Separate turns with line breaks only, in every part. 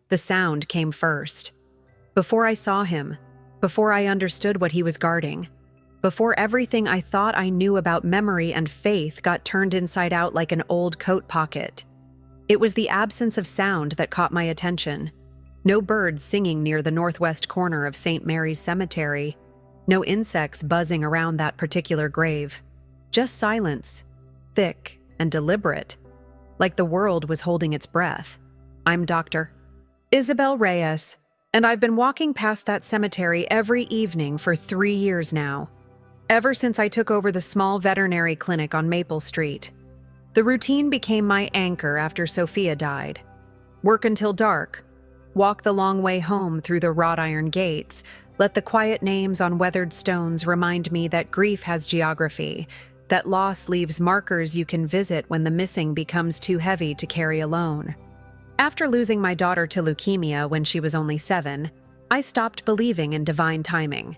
The sound came first. Before I saw him, before I understood what he was guarding, before everything I thought I knew about memory and faith got turned inside out like an old coat pocket. It was the absence of sound that caught my attention. No birds singing near the northwest corner of St. Mary's Cemetery. No insects buzzing around that particular grave. Just silence, thick and deliberate, like the world was holding its breath. I'm Dr. Isabel Reyes, and I've been walking past that cemetery every evening for 3 years now, ever since I took over the small veterinary clinic on Maple Street. The routine became my anchor after Sophia died. Work until dark, walk the long way home through the wrought iron gates, let the quiet names on weathered stones remind me that grief has geography, that loss leaves markers you can visit when the missing becomes too heavy to carry alone. After losing my daughter to leukemia when she was only 7, I stopped believing in divine timing.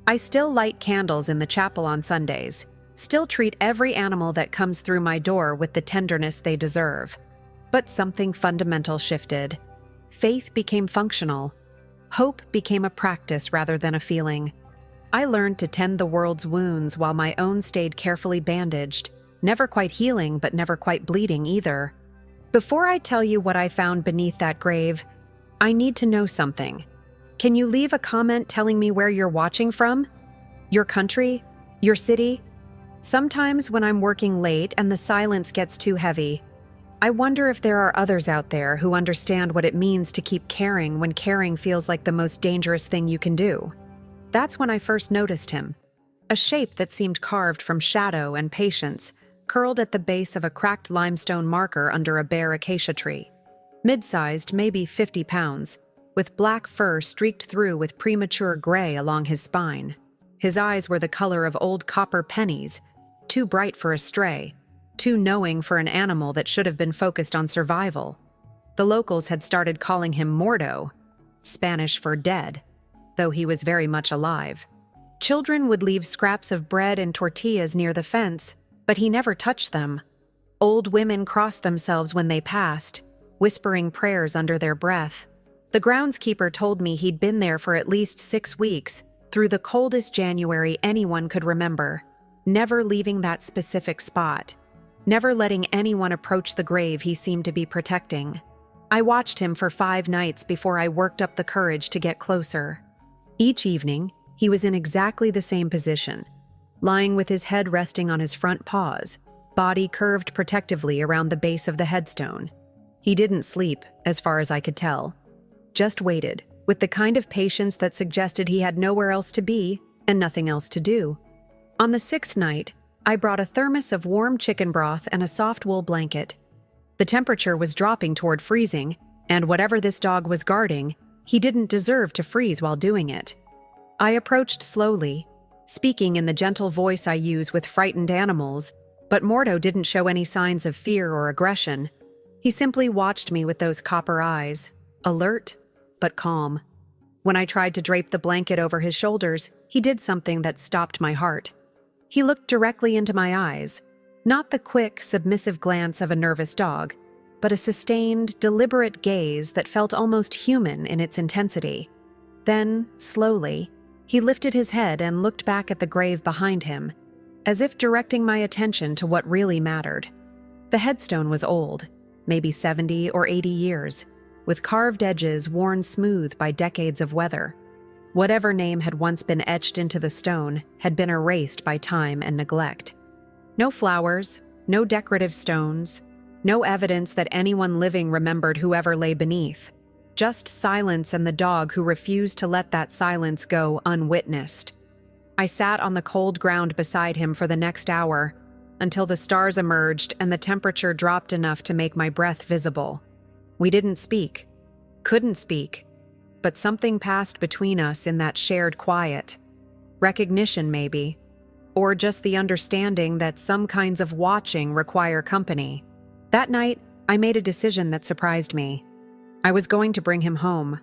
I still light candles in the chapel on Sundays, still treat every animal that comes through my door with the tenderness they deserve. But something fundamental shifted. Faith became functional. Hope became a practice rather than a feeling. I learned to tend the world's wounds while my own stayed carefully bandaged, never quite healing but never quite bleeding either. Before I tell you what I found beneath that grave, I need to know something. Can you leave a comment telling me where you're watching from? Your country? Your city? Sometimes when I'm working late and the silence gets too heavy, I wonder if there are others out there who understand what it means to keep caring when caring feels like the most dangerous thing you can do. That's when I first noticed him. A shape that seemed carved from shadow and patience, curled at the base of a cracked limestone marker under a bare acacia tree. Mid-sized, maybe 50 pounds, with black fur streaked through with premature gray along his spine. His eyes were the color of old copper pennies, too bright for a stray, too knowing for an animal that should have been focused on survival. The locals had started calling him Mordo, Spanish for dead, though he was very much alive. Children would leave scraps of bread and tortillas near the fence, but he never touched them. Old women crossed themselves when they passed, whispering prayers under their breath. The groundskeeper told me he'd been there for at least 6 weeks, through the coldest January anyone could remember, never leaving that specific spot, never letting anyone approach the grave he seemed to be protecting. I watched him for 5 nights before I worked up the courage to get closer. Each evening, he was in exactly the same position, lying with his head resting on his front paws, body curved protectively around the base of the headstone. He didn't sleep, as far as I could tell, just waited, with the kind of patience that suggested he had nowhere else to be and nothing else to do. On the 6th night, I brought a thermos of warm chicken broth and a soft wool blanket. The temperature was dropping toward freezing, and whatever this dog was guarding, he didn't deserve to freeze while doing it. I approached slowly, speaking in the gentle voice I use with frightened animals, but Mordo didn't show any signs of fear or aggression. He simply watched me with those copper eyes, alert but calm. When I tried to drape the blanket over his shoulders, he did something that stopped my heart. He looked directly into my eyes, not the quick, submissive glance of a nervous dog, but a sustained, deliberate gaze that felt almost human in its intensity. Then, slowly, he lifted his head and looked back at the grave behind him, as if directing my attention to what really mattered. The headstone was old, maybe 70 or 80 years, with carved edges worn smooth by decades of weather. Whatever name had once been etched into the stone had been erased by time and neglect. No flowers, no decorative stones, no evidence that anyone living remembered whoever lay beneath. Just silence and the dog who refused to let that silence go unwitnessed. I sat on the cold ground beside him for the next hour, until the stars emerged and the temperature dropped enough to make my breath visible. We didn't speak, couldn't speak, but something passed between us in that shared quiet. Recognition, maybe, or just the understanding that some kinds of watching require company. That night, I made a decision that surprised me. I was going to bring him home.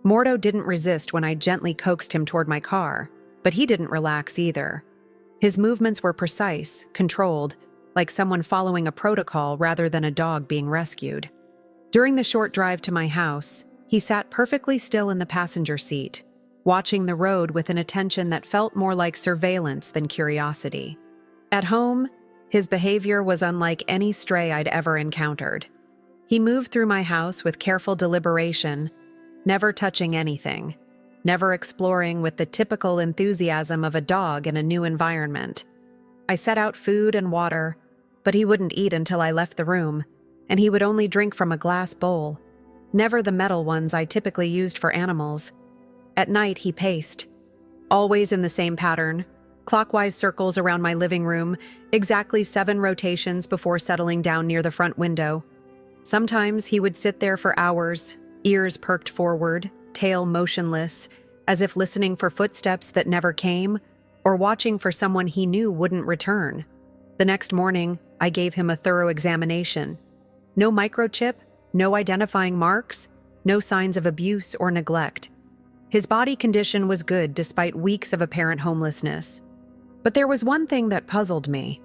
Mordo didn't resist when I gently coaxed him toward my car, but he didn't relax either. His movements were precise, controlled, like someone following a protocol rather than a dog being rescued. During the short drive to my house, He sat perfectly still in the passenger seat, watching the road with an attention that felt more like surveillance than curiosity. At home, his behavior was unlike any stray I'd ever encountered. He moved through my house with careful deliberation, never touching anything, never exploring with the typical enthusiasm of a dog in a new environment. I set out food and water, but he wouldn't eat until I left the room, and he would only drink from a glass bowl, never the metal ones I typically used for animals. At night, he paced, always in the same pattern, clockwise circles around my living room, exactly 7 rotations before settling down near the front window. Sometimes he would sit there for hours, ears perked forward, tail motionless, as if listening for footsteps that never came, or watching for someone he knew wouldn't return. The next morning, I gave him a thorough examination. No microchip, no identifying marks, no signs of abuse or neglect. His body condition was good despite weeks of apparent homelessness. But there was one thing that puzzled me.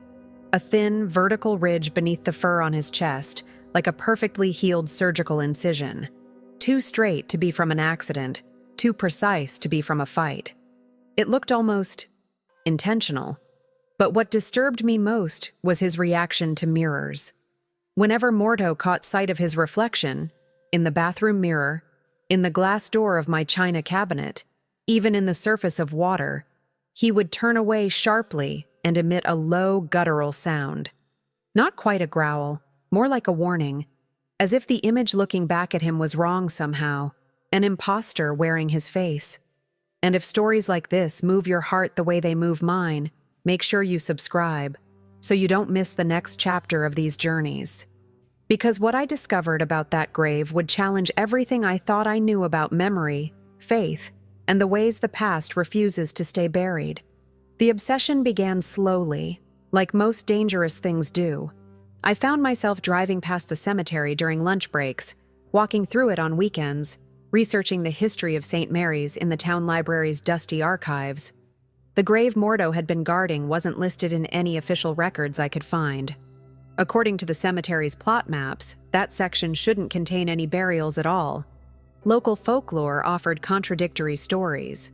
A thin, vertical ridge beneath the fur on his chest, like a perfectly healed surgical incision. Too straight to be from an accident, too precise to be from a fight. It looked almost intentional. But what disturbed me most was his reaction to mirrors. Whenever Mordo caught sight of his reflection, in the bathroom mirror, in the glass door of my china cabinet, even in the surface of water, he would turn away sharply and emit a low, guttural sound. Not quite a growl, more like a warning, as if the image looking back at him was wrong somehow, an imposter wearing his face. And if stories like this move your heart the way they move mine, make sure you subscribe, so you don't miss the next chapter of these journeys. Because what I discovered about that grave would challenge everything I thought I knew about memory, faith, and the ways the past refuses to stay buried. The obsession began slowly, like most dangerous things do. I found myself driving past the cemetery during lunch breaks, walking through it on weekends, researching the history of St. Mary's in the town library's dusty archives. The grave Mordo had been guarding wasn't listed in any official records I could find. According to the cemetery's plot maps, that section shouldn't contain any burials at all. Local folklore offered contradictory stories.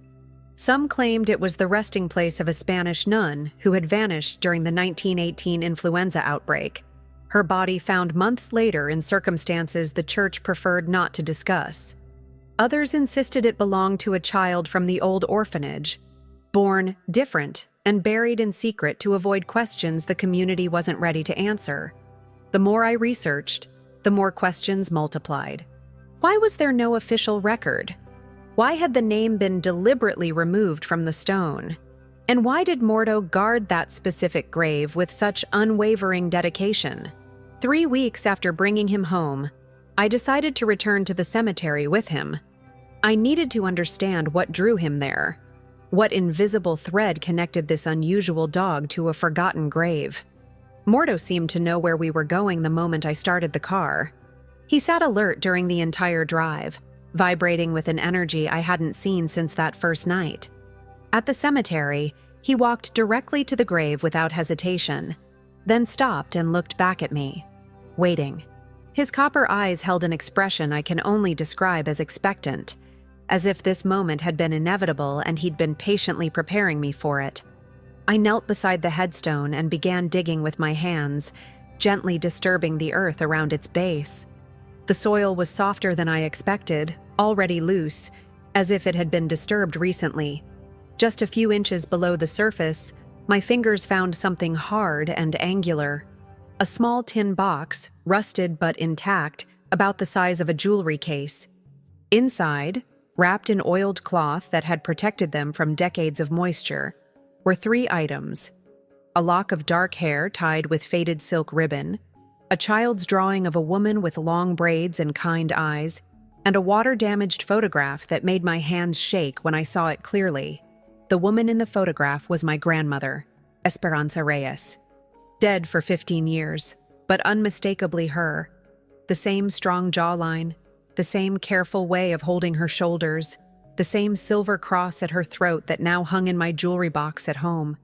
Some claimed it was the resting place of a Spanish nun who had vanished during the 1918 influenza outbreak, her body found months later in circumstances the church preferred not to discuss. Others insisted it belonged to a child from the old orphanage, born different and buried in secret to avoid questions the community wasn't ready to answer. The more I researched, the more questions multiplied. Why was there no official record? Why had the name been deliberately removed from the stone? And why did Mordo guard that specific grave with such unwavering dedication? 3 weeks after bringing him home, I decided to return to the cemetery with him. I needed to understand what drew him there. What invisible thread connected this unusual dog to a forgotten grave? Mordo seemed to know where we were going the moment I started the car. He sat alert during the entire drive, vibrating with an energy I hadn't seen since that first night. At the cemetery, he walked directly to the grave without hesitation, then stopped and looked back at me, waiting. His copper eyes held an expression I can only describe as expectant, as if this moment had been inevitable and he'd been patiently preparing me for it. I knelt beside the headstone and began digging with my hands, gently disturbing the earth around its base. The soil was softer than I expected, already loose, as if it had been disturbed recently. Just a few inches below the surface, my fingers found something hard and angular. A small tin box, rusted but intact, about the size of a jewelry case. Inside, wrapped in oiled cloth that had protected them from decades of moisture, were 3 items: a lock of dark hair tied with faded silk ribbon, a child's drawing of a woman with long braids and kind eyes, and a water-damaged photograph that made my hands shake when I saw it clearly. The woman in the photograph was my grandmother, Esperanza Reyes. Dead for 15 years, but unmistakably her. The same strong jawline, the same careful way of holding her shoulders, the same silver cross at her throat that now hung in my jewelry box at home.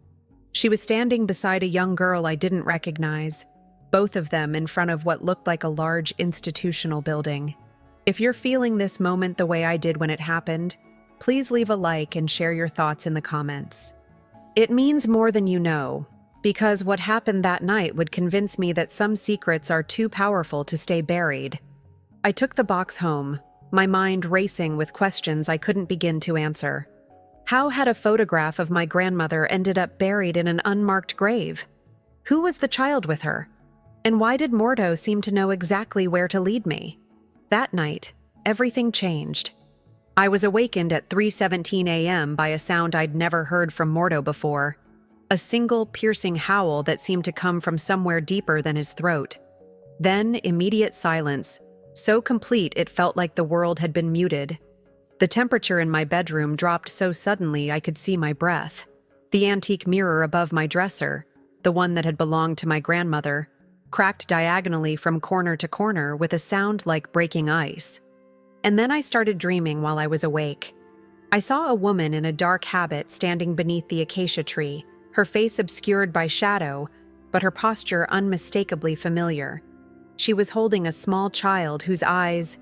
She was standing beside a young girl I didn't recognize, both of them in front of what looked like a large institutional building. If you're feeling this moment the way I did when it happened, please leave a like and share your thoughts in the comments. It means more than you know, because what happened that night would convince me that some secrets are too powerful to stay buried. I took the box home, my mind racing with questions I couldn't begin to answer. How had a photograph of my grandmother ended up buried in an unmarked grave? Who was the child with her? And why did Mordo seem to know exactly where to lead me? That night, everything changed. I was awakened at 3:17 a.m. by a sound I'd never heard from Mordo before. A single piercing howl that seemed to come from somewhere deeper than his throat. Then immediate silence, so complete it felt like the world had been muted. The temperature in my bedroom dropped so suddenly I could see my breath. The antique mirror above my dresser, the one that had belonged to my grandmother, cracked diagonally from corner to corner with a sound like breaking ice. And then I started dreaming while I was awake. I saw a woman in a dark habit standing beneath the acacia tree, her face obscured by shadow, but her posture unmistakably familiar. She was holding a small child whose eyes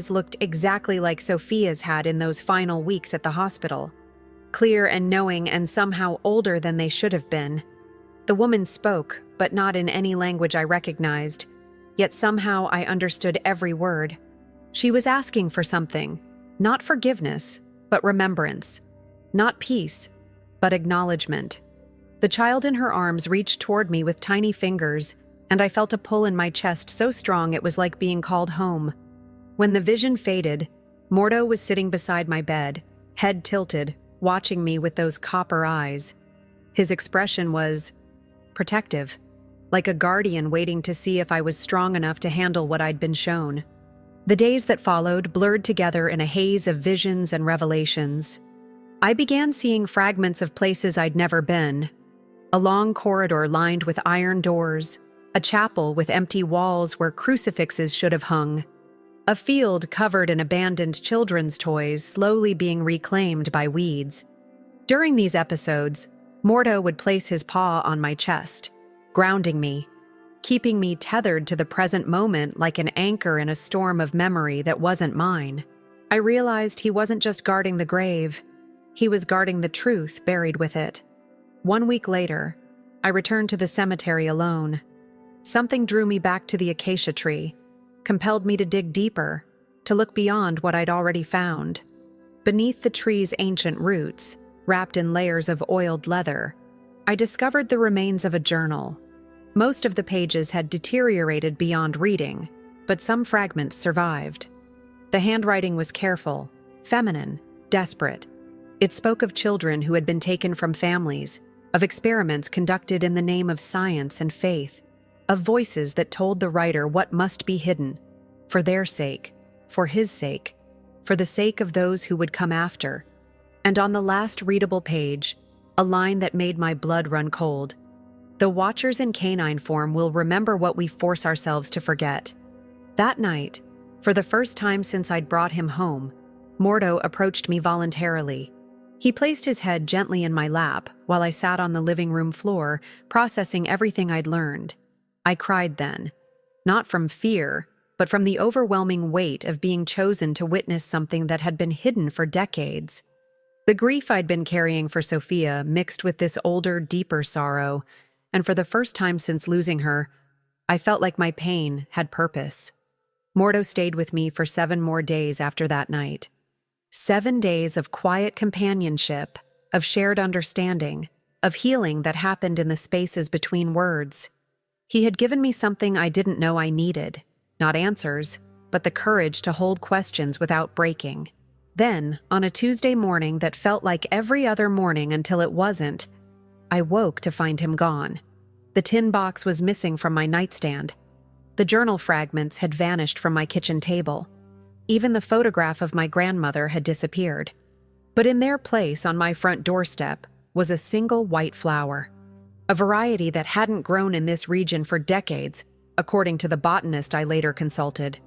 looked exactly like Sophia's had in those final weeks at the hospital. Clear and knowing and somehow older than they should have been. The woman spoke, but not in any language I recognized, yet somehow I understood every word. She was asking for something, not forgiveness, but remembrance. Not peace, but acknowledgement. The child in her arms reached toward me with tiny fingers, and I felt a pull in my chest so strong it was like being called home. When the vision faded, Mordo was sitting beside my bed, head tilted, watching me with those copper eyes. His expression was protective, like a guardian waiting to see if I was strong enough to handle what I'd been shown. The days that followed blurred together in a haze of visions and revelations. I began seeing fragments of places I'd never been. A long corridor lined with iron doors, a chapel with empty walls where crucifixes should have hung, a field covered in abandoned children's toys slowly being reclaimed by weeds. During these episodes, Mordo would place his paw on my chest, grounding me, keeping me tethered to the present moment like an anchor in a storm of memory that wasn't mine. I realized he wasn't just guarding the grave, he was guarding the truth buried with it. 1 week later, I returned to the cemetery alone. Something drew me back to the acacia tree, compelled me to dig deeper, to look beyond what I'd already found. Beneath the tree's ancient roots, wrapped in layers of oiled leather, I discovered the remains of a journal. Most of the pages had deteriorated beyond reading, but some fragments survived. The handwriting was careful, feminine, desperate. It spoke of children who had been taken from families, of experiments conducted in the name of science and faith, of voices that told the writer what must be hidden, for their sake, for his sake, for the sake of those who would come after. And on the last readable page, a line that made my blood run cold. The watchers in canine form will remember what we force ourselves to forget. That night, for the first time since I'd brought him home, Mordo approached me voluntarily. He placed his head gently in my lap while I sat on the living room floor, processing everything I'd learned. I cried then, not from fear, but from the overwhelming weight of being chosen to witness something that had been hidden for decades. The grief I'd been carrying for Sophia mixed with this older, deeper sorrow, and for the first time since losing her, I felt like my pain had purpose. Mordo stayed with me for 7 more days after that night. 7 days of quiet companionship, of shared understanding, of healing that happened in the spaces between words. He had given me something I didn't know I needed, not answers, but the courage to hold questions without breaking. Then, on a Tuesday morning that felt like every other morning until it wasn't, I woke to find him gone. The tin box was missing from my nightstand. The journal fragments had vanished from my kitchen table. Even the photograph of my grandmother had disappeared. But in their place on my front doorstep was a single white flower, a variety that hadn't grown in this region for decades, according to the botanist I later consulted.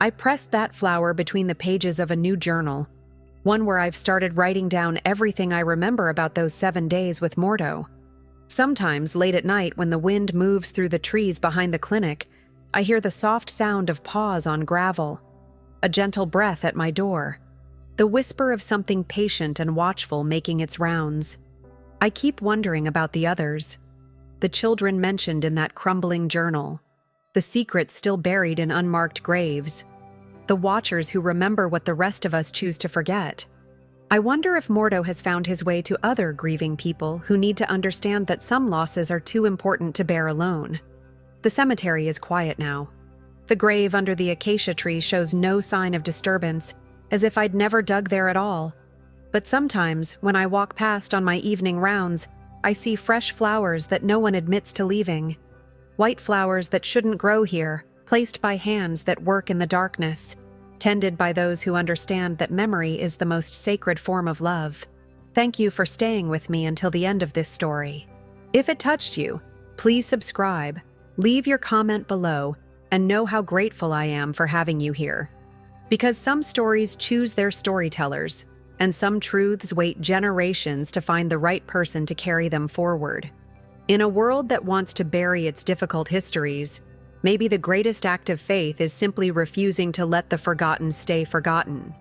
I pressed that flower between the pages of a new journal, one where I've started writing down everything I remember about those 7 days with Mordo. Sometimes, late at night when the wind moves through the trees behind the clinic, I hear the soft sound of paws on gravel, a gentle breath at my door, the whisper of something patient and watchful making its rounds. I keep wondering about the others, the children mentioned in that crumbling journal, the secrets still buried in unmarked graves, the watchers who remember what the rest of us choose to forget. I wonder if Mordo has found his way to other grieving people who need to understand that some losses are too important to bear alone. The cemetery is quiet now. The grave under the acacia tree shows no sign of disturbance, as if I'd never dug there at all. But sometimes, when I walk past on my evening rounds, I see fresh flowers that no one admits to leaving. White flowers that shouldn't grow here, placed by hands that work in the darkness, tended by those who understand that memory is the most sacred form of love. Thank you for staying with me until the end of this story. If it touched you, please subscribe, leave your comment below, and know how grateful I am for having you here. Because some stories choose their storytellers, and some truths wait generations to find the right person to carry them forward. In a world that wants to bury its difficult histories, maybe the greatest act of faith is simply refusing to let the forgotten stay forgotten.